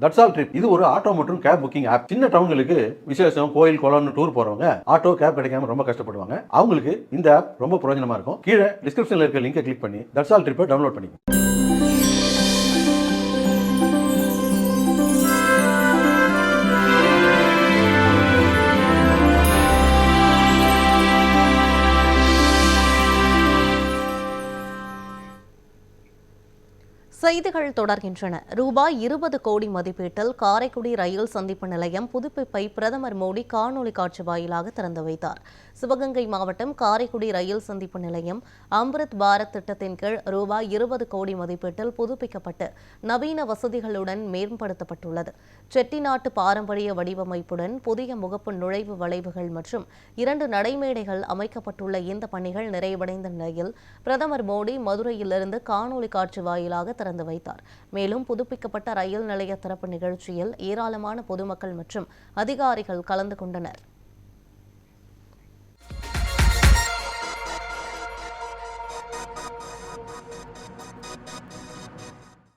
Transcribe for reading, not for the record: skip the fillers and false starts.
That's all trip இது ஒரு auto மற்றும் கேப் புக்கிங் ஆப். சின்ன டவுன்களுக்கு விசேஷம், கோயில், குளம்னு டூர் போறவங்க ஆட்டோ கேப் கிடைக்காம ரொம்ப கஷ்டப்படுவாங்க. அவங்களுக்கு இந்த ஆப் ரொம்ப பிரயோஜனமா இருக்கும். கீழே டிஸ்கிரிப்ஷன்ல இருக்க லிங்கை கிளிக் பண்ணி தட்ஸ் ஆல் ட்ரிப்பை டவுன்லோட் பண்ணிக்கோங்க. செய்திகள் தொடர்கின்றன. ரூபாய் 20 கோடி மதிப்பீட்டில் காரைக்குடி ரயில் சந்திப்பு நிலையம் புதுப்பிப்பை பிரதமர் மோடி காணொலி காட்சி வாயிலாக திறந்து வைத்தார். சிவகங்கை மாவட்டம் காரைக்குடி ரயில் சந்திப்பு நிலையம் அம்ரித் பாரத் திட்டத்தின் கீழ் ரூபாய் 20 கோடி மதிப்பீட்டில் புதுப்பிக்கப்பட்டு நவீன வசதிகளுடன் மேம்படுத்தப்பட்டுள்ளது. செட்டிநாட்டு பாரம்பரிய வடிவமைப்புடன் புதிய முகப்பு நுழைவு வளைவுகள் மற்றும் 2 நடைமேடைகள் அமைக்கப்பட்டுள்ள இந்த பணிகள் நிறைவடைந்த நிலையில் பிரதமர் மோடி மதுரையிலிருந்து காணொலி காட்சி வாயிலாக திறந்து வைத்தார். மேலும் புதுப்பிக்கப்பட்ட ரயில் நிலைய திறப்பு நிகழ்ச்சியில் ஏராளமான பொதுமக்கள் மற்றும் அதிகாரிகள் கலந்து கொண்டனர்.